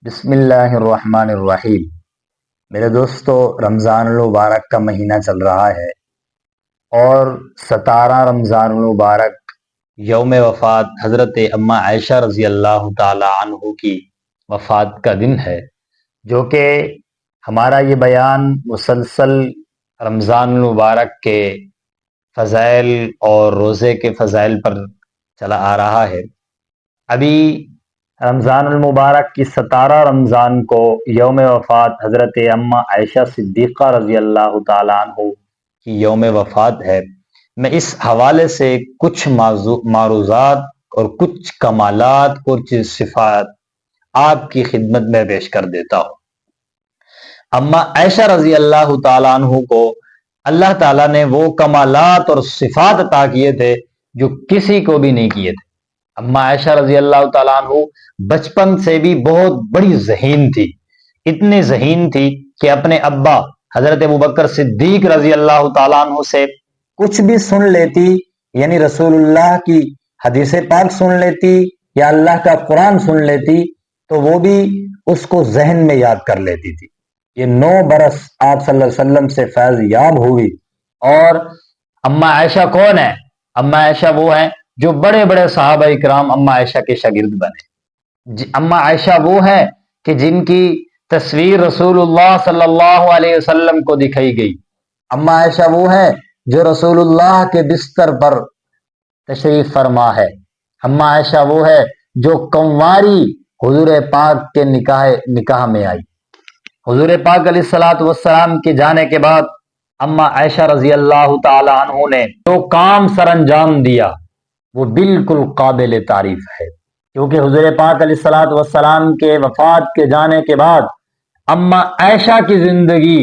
بسم اللہ الرحمن الرحیم۔ میرے دوستو، رمضان المبارک کا مہینہ چل رہا ہے اور 17 رمضان المبارک یوم وفات حضرت اما عائشہ رضی اللہ تعالی عنہ کی وفات کا دن ہے، جو کہ ہمارا یہ بیان مسلسل رمضان المبارک کے فضائل اور روزے کے فضائل پر چلا آ رہا ہے۔ ابھی رمضان المبارک کی 17 رمضان کو یوم وفات حضرت اما عائشہ صدیقہ رضی اللہ تعالیٰ عنہ کی یوم وفات ہے۔ میں اس حوالے سے کچھ معروضات اور کچھ کمالات، کچھ صفات آپ کی خدمت میں پیش کر دیتا ہوں۔ اما عائشہ رضی اللہ تعالیٰ عنہ کو اللہ تعالیٰ نے وہ کمالات اور صفات عطا کیے تھے جو کسی کو بھی نہیں کیے تھے۔ اما عائشہ رضی اللہ تعالیٰ عنہ بچپن سے بھی بہت بڑی ذہین تھی، اتنی ذہین تھی کہ اپنے ابا حضرت ابوبکر صدیق رضی اللہ تعالیٰ عنہ سے کچھ بھی سن لیتی، یعنی رسول اللہ کی حدیث پاک سن لیتی یا اللہ کا قرآن سن لیتی تو وہ بھی اس کو ذہن میں یاد کر لیتی تھی۔ یہ 9 برس آپ صلی اللہ علیہ وسلم سے فیض یاب ہوئی۔ اور اما عائشہ کون ہے؟ اما عائشہ وہ ہیں جو بڑے بڑے صحابہ اکرام اما عائشہ کے شاگرد بنے۔ اما عائشہ وہ ہے کہ جن کی تصویر رسول اللہ صلی اللہ علیہ وسلم کو دکھائی گئی۔ اما عائشہ وہ ہے جو رسول اللہ کے بستر پر تشریف فرما ہے۔ اما عائشہ وہ ہے جو کنواری حضور پاک کے نکاح میں آئی۔ حضور پاک علیہ الصلوۃ والسلام کے جانے کے بعد اما عائشہ رضی اللہ تعالی عنہ نے جو کام سر انجام دیا وہ بالکل قابل تعریف ہے، کیونکہ حضور پاک علیہ الصلوۃ والسلام کے وفات کے جانے کے بعد اما عائشہ کی زندگی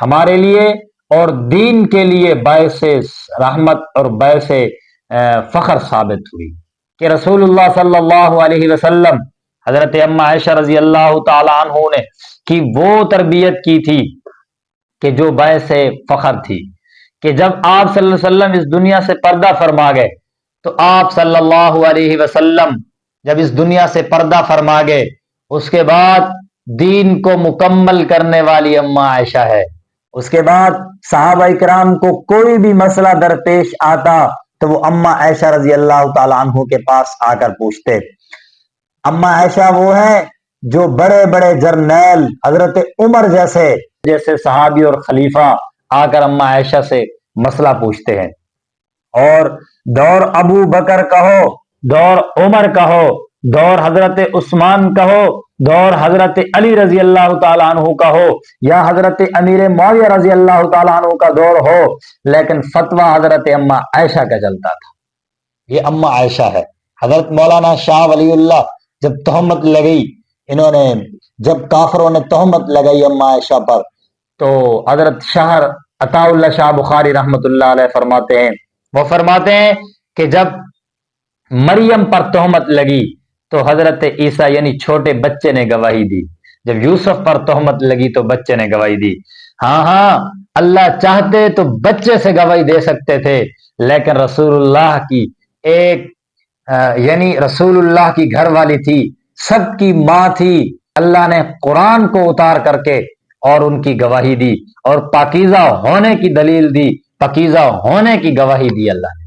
ہمارے لیے اور دین کے لیے باعث رحمت اور باعث فخر ثابت ہوئی کہ رسول اللہ صلی اللہ علیہ وسلم حضرت اما عائشہ رضی اللہ تعالی عنہ نے کی وہ تربیت کی تھی کہ جو باعث فخر تھی، کہ جب آپ صلی اللہ علیہ وسلم اس دنیا سے پردہ فرما گئے تو آپ صلی اللہ علیہ وسلم جب اس دنیا سے پردہ فرما گئے، اس کے بعد دین کو مکمل کرنے والی اما عائشہ ہے۔ اس کے بعد صحابہ اکرام کو کوئی بھی مسئلہ درپیش آتا تو وہ اما عائشہ رضی اللہ تعالی عنہ کے پاس آ کر پوچھتے۔ اما عائشہ وہ ہے جو بڑے بڑے جرنیل حضرت عمر جیسے صحابی اور خلیفہ آ کر اما عائشہ سے مسئلہ پوچھتے ہیں، اور دور ابو بکر کہو، دور عمر کہو، دور حضرت عثمان کہو، دور حضرت علی رضی اللہ تعالیٰ عنہ کا ہو یا حضرت امیر معاویہ رضی اللہ تعالیٰ عنہ کا دور ہو، لیکن فتویٰ حضرت اما عائشہ کا چلتا تھا۔ یہ اما عائشہ ہے۔ حضرت مولانا شاہ ولی اللہ جب تہمت لگئی، انہوں نے جب کافروں نے تہمت لگائی اما عائشہ پر، تو حضرت شاہ عطا اللہ شاہ بخاری رحمت اللہ علیہ فرماتے ہیں کہ جب مریم پر تہمت لگی تو حضرت عیسیٰ یعنی چھوٹے بچے نے گواہی دی، جب یوسف پر تہمت لگی تو بچے نے گواہی دی۔ ہاں اللہ چاہتے تو بچے سے گواہی دے سکتے تھے، لیکن رسول اللہ کی یعنی رسول اللہ کی گھر والی تھی، سب کی ماں تھی، اللہ نے قرآن کو اتار کر کے اور ان کی گواہی دی اور پاکیزہ ہونے کی دلیل دی، پاکیزہ ہونے کی گواہی دی اللہ نے۔